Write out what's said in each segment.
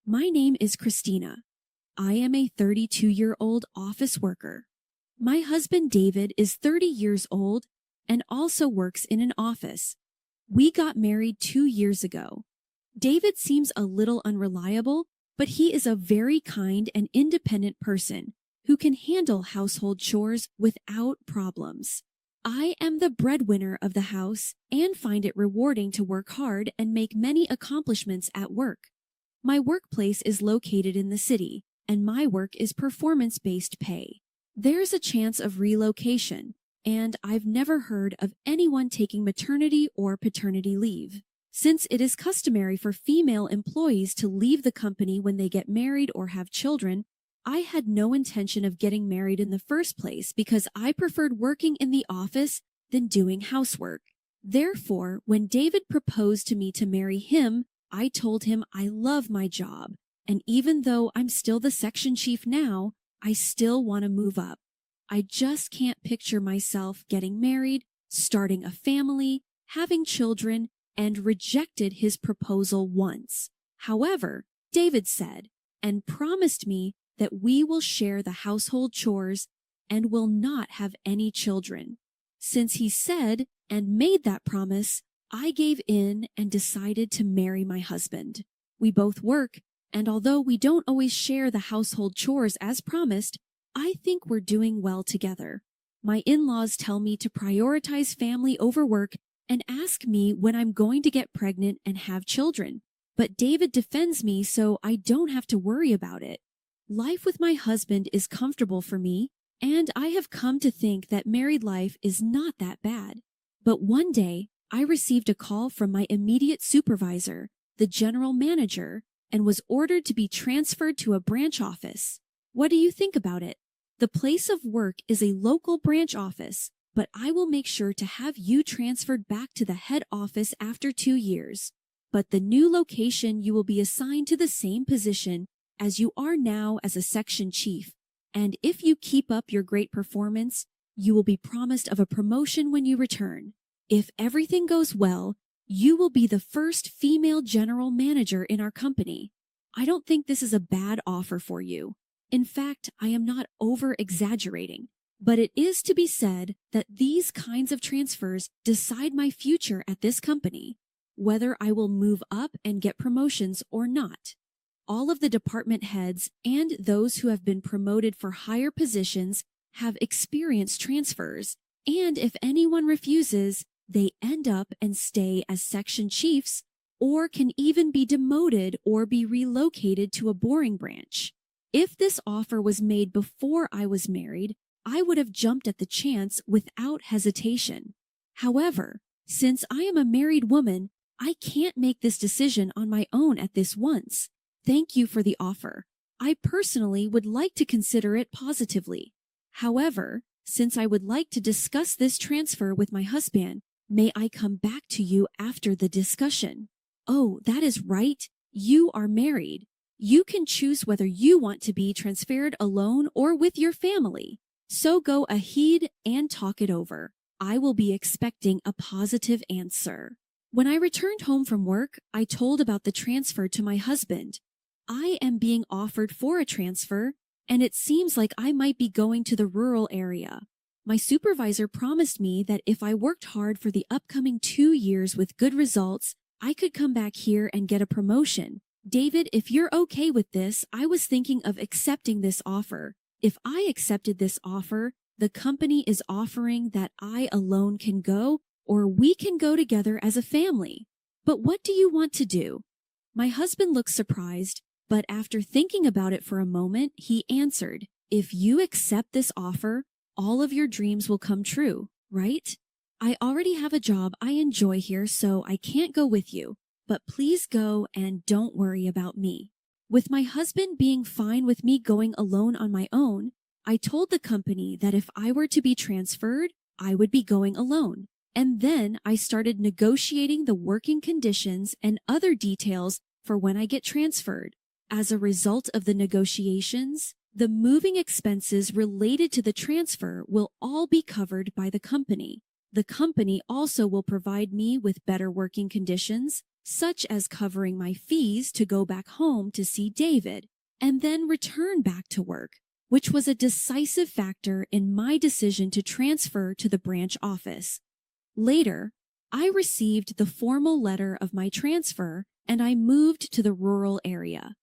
My name is Christina. I am a 32-year-old office worker. My husband David is 30 years old and also works in an office. We got married 2 years ago. David seems a little unreliable, but he is a very kind and independent person who can handle household chores without problems. I am the breadwinner of the house and find it rewarding to work hard and make many accomplishments at work. My workplace is located in the city, and my work is performance-based pay. There's a chance of relocation, and I've never heard of anyone taking maternity or paternity leave. Since it is customary for female employees to leave the company when they get married or have children, I had no intention of getting married in the first place because I preferred working in the office than doing housework. Therefore, when David proposed to me to marry him, I told him I love my job, and even though I'm still the section chief now, I still want to move up. I just can't picture myself getting married, starting a family, having children, and rejected his proposal once. However, David said and promised me that we will share the household chores and will not have any children. Since he said and made that promise, I gave in and decided to marry my husband. We both work, and although we don't always share the household chores as promised, I think we're doing well together. My in-laws tell me to prioritize family over work and ask me when I'm going to get pregnant and have children. But David defends me so I don't have to worry about it. Life with my husband is comfortable for me, and I have come to think that married life is not that bad. But one day, I received a call from my immediate supervisor, the general manager, and was ordered to be transferred to a branch office. What do you think about it? The place of work is a local branch office, but I will make sure to have you transferred back to the head office after 2 years. But the new location you will be assigned to the same position as you are now as a section chief, and if you keep up your great performance, you will be promised of a promotion when you return. If everything goes well, you will be the first female general manager in our company. I don't think this is a bad offer for you. In fact, I am not over-exaggerating, but it is to be said that these kinds of transfers decide my future at this company, whether I will move up and get promotions or not. All of the department heads and those who have been promoted for higher positions have experienced transfers, and if anyone refuses, they end up and stay as section chiefs or can even be demoted or be relocated to a boring branch. If this offer was made before I was married, I would have jumped at the chance without hesitation. However, since I am a married woman, I can't make this decision on my own at this once. Thank you for the offer. I personally would like to consider it positively. However, since I would like to discuss this transfer with my husband, may I come back to you after the discussion? Oh, that is right. You are married. You can choose whether you want to be transferred alone or with your family. So go ahead and talk it over. I will be expecting a positive answer. When I returned home from work, I told about the transfer to my husband. I am being offered for a transfer, and it seems like I might be going to the rural area. My supervisor promised me that if I worked hard for the upcoming 2 years with good results, I could come back here and get a promotion. David, if you're okay with this, I was thinking of accepting this offer. If I accepted this offer, the company is offering that I alone can go, or we can go together as a family. But what do you want to do? My husband looked surprised, but after thinking about it for a moment, he answered, if you accept this offer, all of your dreams will come true, right? I already have a job I enjoy here, so I can't go with you, but please go and don't worry about me. With my husband being fine with me going alone on my own, I told the company that if I were to be transferred, I would be going alone. And then I started negotiating the working conditions and other details for when I get transferred. As a result of the negotiations, the moving expenses related to the transfer will all be covered by the company. The company also will provide me with better working conditions, such as covering my fees to go back home to see David and then return back to work, which was a decisive factor in my decision to transfer to the branch office. Later, I received the formal letter of my transfer and I moved to the rural area.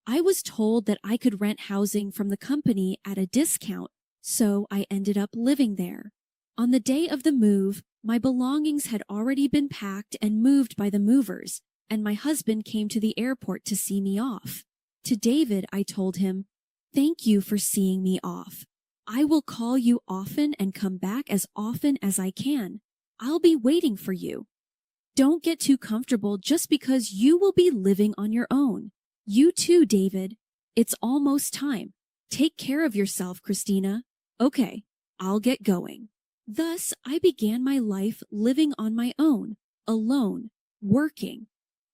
I was told that I could rent housing from the company at a discount, so I ended up living there. On the day of the move, my belongings had already been packed and moved by the movers, and my husband came to the airport to see me off. To David, I told him, "Thank you for seeing me off. I will call you often and come back as often as I can. I'll be waiting for you. Don't get too comfortable just because you will be living on your own. You too, David. It's almost time. Take care of yourself, Christina. Okay, I'll get going." Thus, I began my life living on my own, alone, working.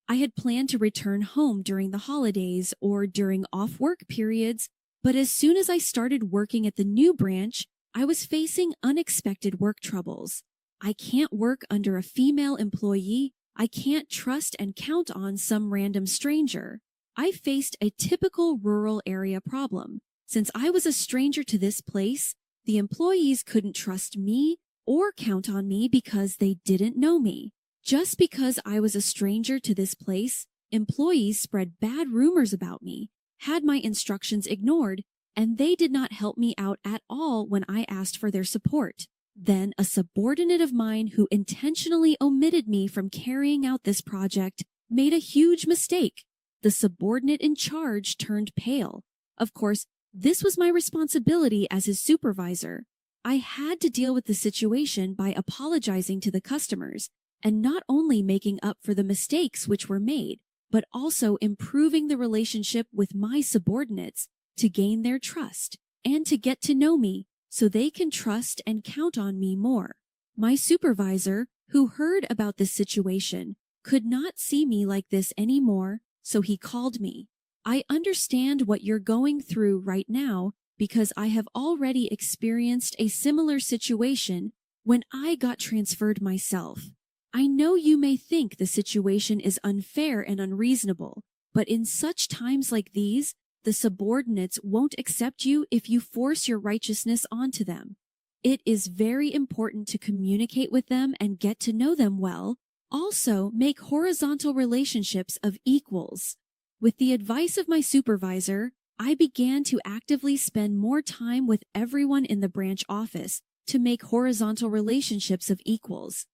I had planned to return home during the holidays or during off-work periods, but as soon as I started working at the new branch, I was facing unexpected work troubles. I can't work under a female employee. I can't trust and count on some random stranger. I faced a typical rural area problem. Since I was a stranger to this place, the employees couldn't trust me or count on me because they didn't know me. Just because I was a stranger to this place, employees spread bad rumors about me, had my instructions ignored, and they did not help me out at all when I asked for their support. Then a subordinate of mine who intentionally omitted me from carrying out this project made a huge mistake. The subordinate in charge turned pale. Of course, this was my responsibility as his supervisor. I had to deal with the situation by apologizing to the customers and not only making up for the mistakes which were made, but also improving the relationship with my subordinates to gain their trust and to get to know me so they can trust and count on me more. My supervisor, who heard about this situation, could not see me like this anymore, so he called me. "I understand what you're going through right now because I have already experienced a similar situation when I got transferred myself. I know you may think the situation is unfair and unreasonable, but in such times like these, the subordinates won't accept you if you force your righteousness onto them. It is very important to communicate with them and get to know them well. Also, make horizontal relationships of equals." With the advice of my supervisor, I began to actively spend more time with everyone in the branch office to make horizontal relationships of equals.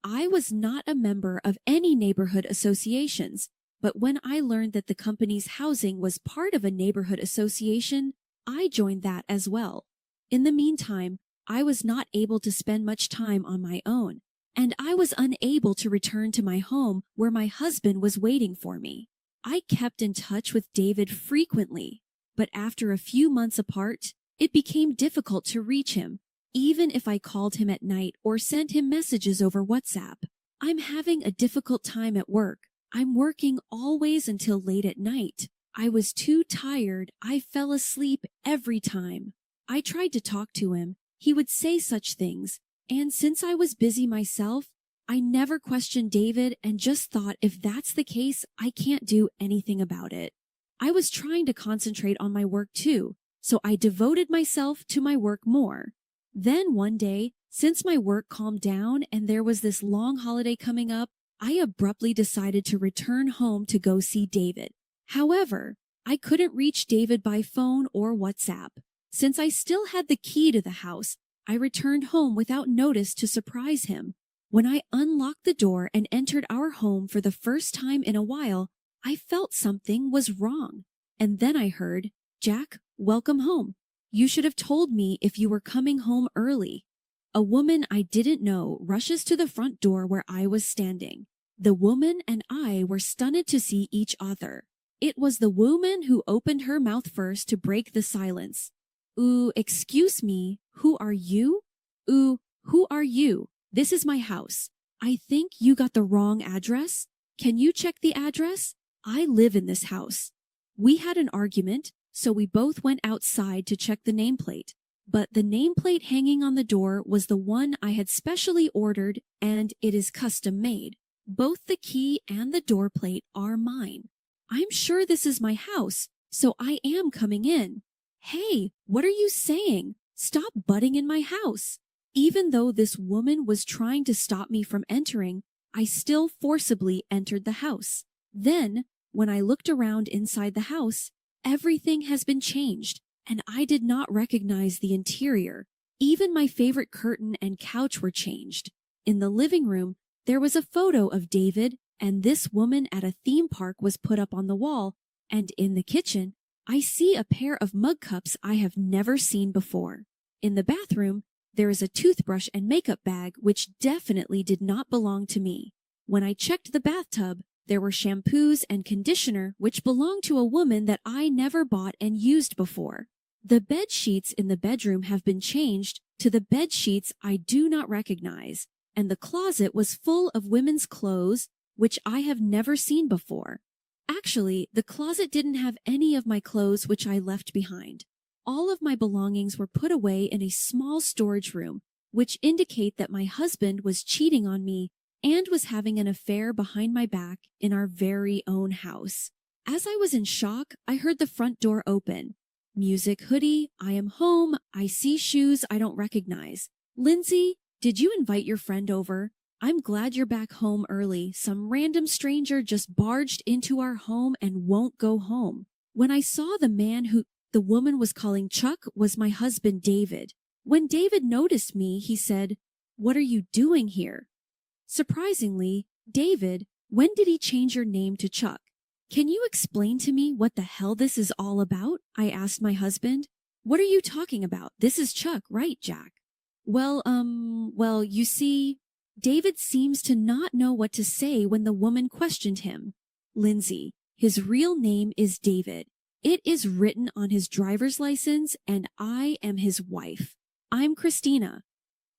I was not a member of any neighborhood associations, but when I learned that the company's housing was part of a neighborhood association, I joined that as well. In the meantime, I was not able to spend much time on my own, and I was unable to return to my home where my husband was waiting for me. I kept in touch with David frequently, but after a few months apart, it became difficult to reach him, even if I called him at night or sent him messages over WhatsApp. "I'm having a difficult time at work. I'm working always until late at night. I was too tired. I fell asleep every time." I tried to talk to him. He would say such things, and since I was busy myself, I never questioned David and just thought if that's the case, I can't do anything about it. I was trying to concentrate on my work too, so I devoted myself to my work more. Then one day, since my work calmed down and there was this long holiday coming up, I abruptly decided to return home to go see David. However, I couldn't reach David by phone or WhatsApp. Since I still had the key to the house, I returned home without notice to surprise him. When I unlocked the door and entered our home for the first time in a while, I felt something was wrong. And then I heard, "Jack, welcome home. You should have told me if you were coming home early." A woman I didn't know rushes to the front door where I was standing. The woman and I were stunned to see each other. It was the woman who opened her mouth first to break the silence. Excuse me, who are you?" Who are you? This is my house. I think you got the wrong address. Can you check the address? I live in this house." We had an argument, so we both went outside to check the nameplate. But the nameplate hanging on the door was the one I had specially ordered, and it is custom made. Both the key and the door plate are mine. I'm sure this is my house, so I am coming in. Hey, what are you saying? Stop butting in my house. Even though this woman was trying to stop me from entering, I still forcibly entered the house. Then, when I looked around inside the house, everything has been changed, and I did not recognize the interior. Even my favorite curtain and couch were changed. In the living room, there was a photo of David and this woman at a theme park was put up on the wall, and in the kitchen, I see a pair of mug cups I have never seen before. In the bathroom, there is a toothbrush and makeup bag which definitely did not belong to me. When I checked the bathtub, there were shampoos and conditioner which belonged to a woman that I never bought and used before. The bed sheets in the bedroom have been changed to the bed sheets I do not recognize, and the closet was full of women's clothes which I have never seen before. Actually, the closet didn't have any of my clothes which I left behind. All of my belongings were put away in a small storage room, which indicate that my husband was cheating on me and was having an affair behind my back in our very own house. As I was in shock, I heard the front door open. Music, hoodie, I am home, I see shoes I don't recognize. Lindsay, did you invite your friend over? I'm glad you're back home early. Some random stranger just barged into our home and won't go home. When I saw the man who the woman was calling Chuck was my husband David. When David noticed me, he said, "What are you doing here?" Surprisingly, David, when did he change your name to Chuck? Can you explain to me what the hell this is all about? I asked my husband. What are you talking about? This is Chuck, right, Jack? Well, you see, David seems to not know what to say when the woman questioned him. Lindsay, his real name is David. It is written on his driver's license, and I am his wife. I'm Christina.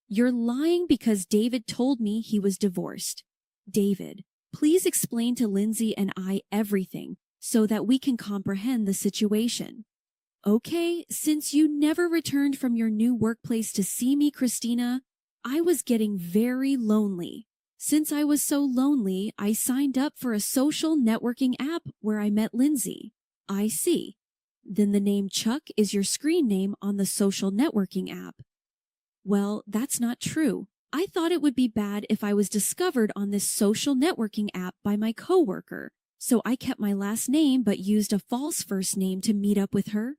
You're lying because David told me he was divorced. David, please explain to Lindsay and I everything so that we can comprehend the situation. Okay, since you never returned from your new workplace to see me, Christina, I was getting very lonely. Since I was so lonely, I signed up for a social networking app where I met Lindsay. I see. Then the name Chuck is your screen name on the social networking app. Well, that's not true. I thought it would be bad if I was discovered on this social networking app by my coworker, so I kept my last name but used a false first name to meet up with her.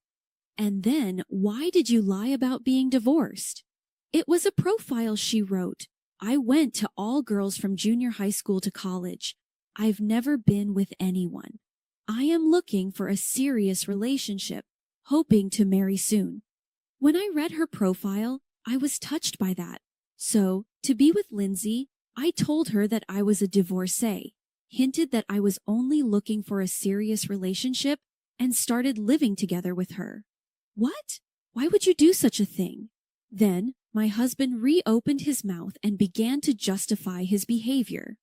And then, why did you lie about being divorced? It was a profile she wrote. I went to all girls from junior high school to college. I've never been with anyone. I am looking for a serious relationship, hoping to marry soon. When I read her profile, I was touched by that. So, to be with Lindsay, I told her that I was a divorcee, hinted that I was only looking for a serious relationship, and started living together with her. What? Why would you do such a thing? Then, my husband reopened his mouth and began to justify his behavior.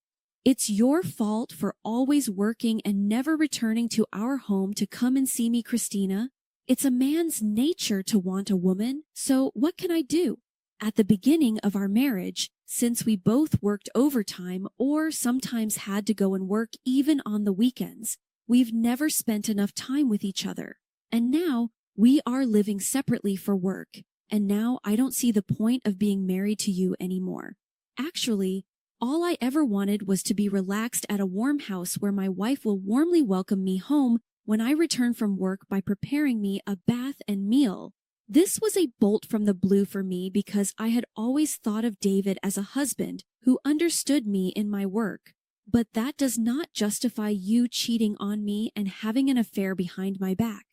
It's your fault for always working and never returning to our home to come and see me, Christina. It's a man's nature to want a woman, so what can I do? At the beginning of our marriage, since we both worked overtime or sometimes had to go and work even on the weekends, we've never spent enough time with each other. And now we are living separately for work, and now I don't see the point of being married to you anymore. Actually, all I ever wanted was to be relaxed at a warm house where my wife will warmly welcome me home when I return from work by preparing me a bath and meal. This was a bolt from the blue for me because I had always thought of David as a husband who understood me in my work. But that does not justify you cheating on me and having an affair behind my back.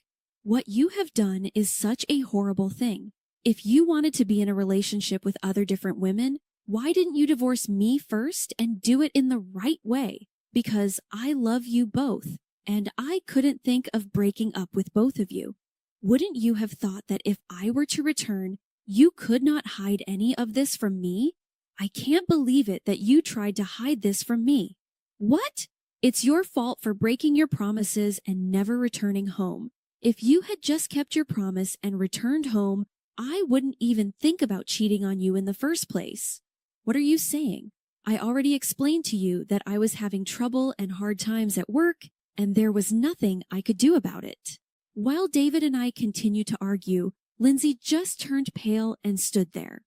What you have done is such a horrible thing. If you wanted to be in a relationship with other different women, why didn't you divorce me first and do it in the right way? Because I love you both, and I couldn't think of breaking up with both of you. Wouldn't you have thought that if I were to return, you could not hide any of this from me? I can't believe it that you tried to hide this from me. What? It's your fault for breaking your promises and never returning home. If you had just kept your promise and returned home, I wouldn't even think about cheating on you in the first place. What are you saying? I already explained to you that I was having trouble and hard times at work, and there was nothing I could do about it. While David and I continued to argue, Lindsay just turned pale and stood there.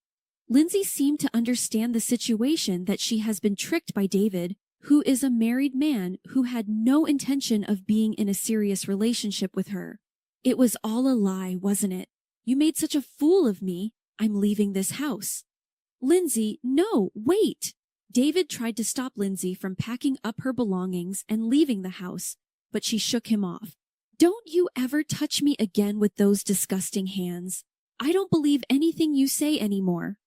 Lindsay seemed to understand the situation that she has been tricked by David, who is a married man who had no intention of being in a serious relationship with her. It was all a lie, wasn't it? You made such a fool of me. I'm leaving this house. Lindsay, no, wait! David tried to stop Lindsay from packing up her belongings and leaving the house, but she shook him off. Don't you ever touch me again with those disgusting hands. I don't believe anything you say anymore.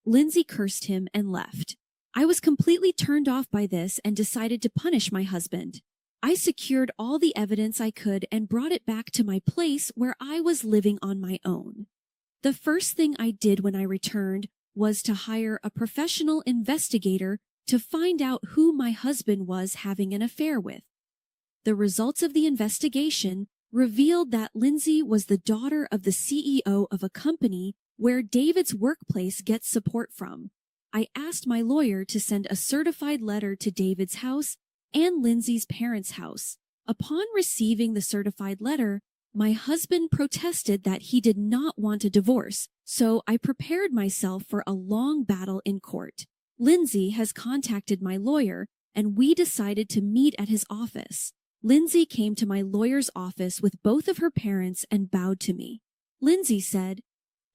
Lindsay cursed him and left. I was completely turned off by this and decided to punish my husband. I secured all the evidence I could and brought it back to my place where I was living on my own. The first thing I did when I returned was to hire a professional investigator to find out who my husband was having an affair with. The results of the investigation revealed that Lindsay was the daughter of the CEO of a company where David's workplace gets support from. I asked my lawyer to send a certified letter to David's house and Lindsay's parents' house. Upon receiving the certified letter, my husband protested that he did not want a divorce, so I prepared myself for a long battle in court. Lindsay has contacted my lawyer, and we decided to meet at his office. Lindsay came to my lawyer's office with both of her parents and bowed to me. Lindsay said,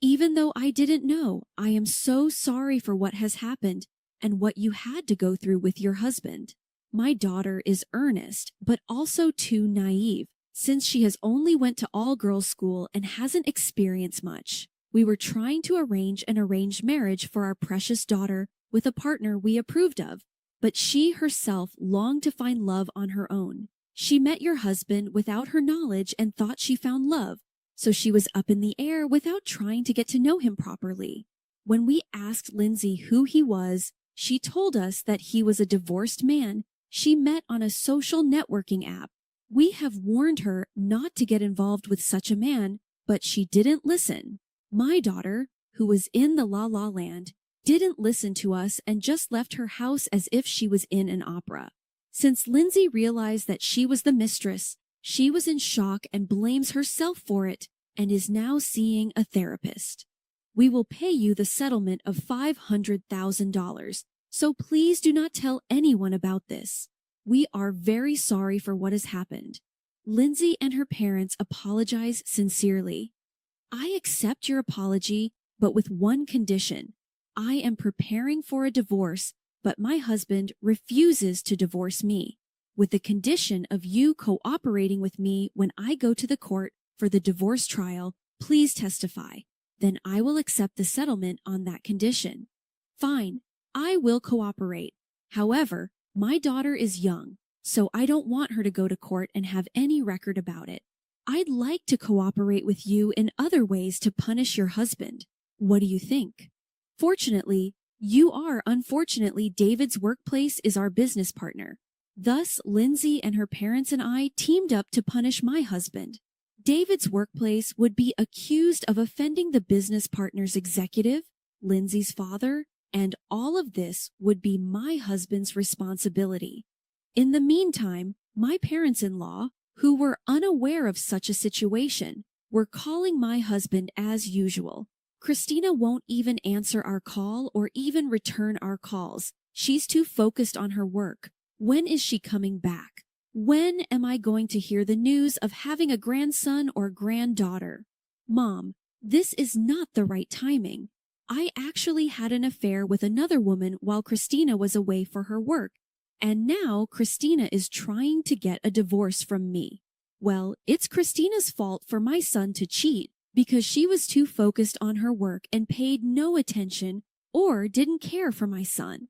"Even though I didn't know, I am so sorry for what has happened and what you had to go through with your husband. My daughter is earnest, but also too naive, since she has only went to all-girls school and hasn't experienced much. We were trying to arrange an arranged marriage for our precious daughter with a partner we approved of, but she herself longed to find love on her own. She met your husband without her knowledge and thought she found love, so she was up in the air without trying to get to know him properly. When we asked Lindsay who he was, she told us that he was a divorced man she met on a social networking app. We have warned her not to get involved with such a man, but she didn't listen. My daughter, who was in the La La Land, didn't listen to us and just left her house as if she was in an opera. Since Lindsay realized that she was the mistress, she was in shock and blames herself for it and is now seeing a therapist. We will pay you the settlement of $500,000, so please do not tell anyone about this. We are very sorry for what has happened. Lindsay and her parents apologize sincerely. I accept your apology, but with one condition. I am preparing for a divorce, but my husband refuses to divorce me, with the condition of you cooperating with me when I go to the court for the divorce trial. Please testify. Then I will accept the settlement on that condition. Fine, I will cooperate. However, my daughter is young, so I don't want her to go to court and have any record about it. I'd like to cooperate with you in other ways to punish your husband. What do you think? Fortunately, you are unfortunately David's workplace is our business partner. Thus, Lindsay and her parents and I teamed up to punish my husband. David's workplace would be accused of offending the business partner's executive, Lindsay's father, and all of this would be my husband's responsibility. In the meantime, my parents-in-law, who were unaware of such a situation, were calling my husband as usual. Christina won't even answer our call or even return our calls. She's too focused on her work. When is she coming back? When am I going to hear the news of having a grandson or granddaughter? Mom, this is not the right timing. I actually had an affair with another woman while Christina was away for her work, and now Christina is trying to get a divorce from me. Well, it's Christina's fault for my son to cheat because she was too focused on her work and paid no attention or didn't care for my son.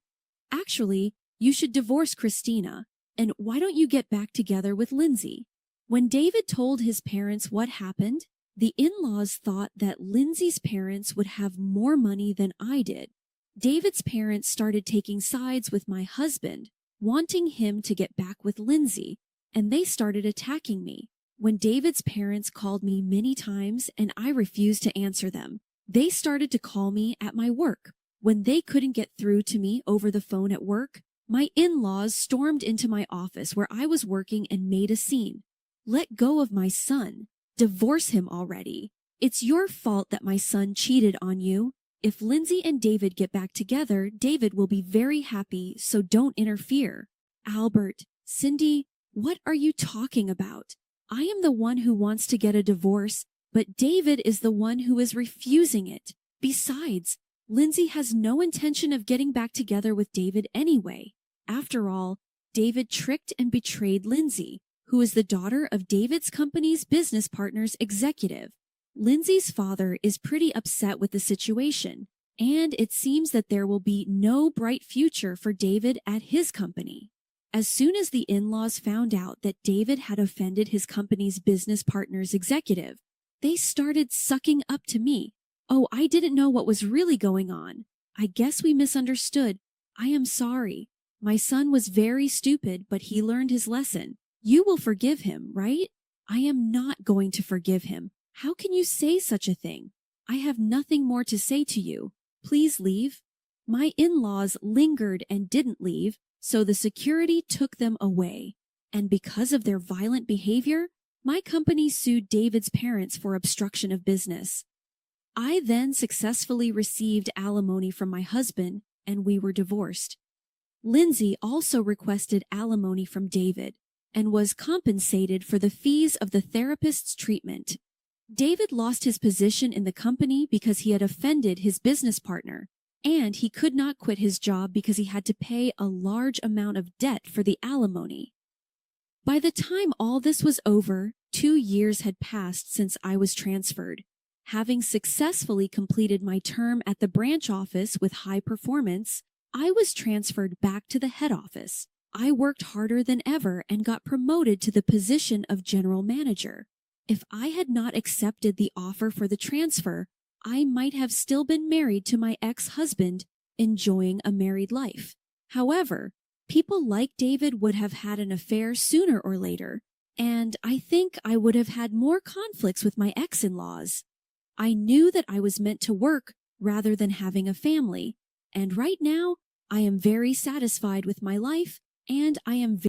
Actually, you should divorce Christina, and why don't you get back together with Lindsay? When David told his parents what happened, the in-laws thought that Lindsay's parents would have more money than I did. David's parents started taking sides with my husband, wanting him to get back with Lindsay, and they started attacking me. When David's parents called me many times and I refused to answer them, they started to call me at my work. When they couldn't get through to me over the phone at work, my in-laws stormed into my office where I was working and made a scene. Let go of my son. Divorce him already. It's your fault that my son cheated on you. If Lindsay and David get back together, David will be very happy, so don't interfere. Albert, Cindy, what are you talking about? I am the one who wants to get a divorce, but David is the one who is refusing it. Besides, Lindsay has no intention of getting back together with David anyway. After all, David tricked and betrayed Lindsay, who is the daughter of David's company's business partner's executive. Lindsay's father is pretty upset with the situation, and it seems that there will be no bright future for David at his company. As soon as the in-laws found out that David had offended his company's business partner's executive, they started sucking up to me. Oh, I didn't know what was really going on. I guess we misunderstood. I am sorry. My son was very stupid, but he learned his lesson. You will forgive him, right? I am not going to forgive him. How can you say such a thing? I have nothing more to say to you. Please leave. My in-laws lingered and didn't leave, so the security took them away. And because of their violent behavior, my company sued David's parents for obstruction of business. I then successfully received alimony from my husband, and we were divorced. Lindsay also requested alimony from David and was compensated for the fees of the therapist's treatment. David lost his position in the company because he had offended his business partner, and he could not quit his job because he had to pay a large amount of debt for the alimony. By the time all this was over, 2 years had passed since I was transferred. Having successfully completed my term at the branch office with high performance, I was transferred back to the head office. I worked harder than ever and got promoted to the position of general manager. If I had not accepted the offer for the transfer, I might have still been married to my ex-husband, enjoying a married life. However, people like David would have had an affair sooner or later, and I think I would have had more conflicts with my ex-in-laws. I knew that I was meant to work rather than having a family, and right now I am very satisfied with my life, and I am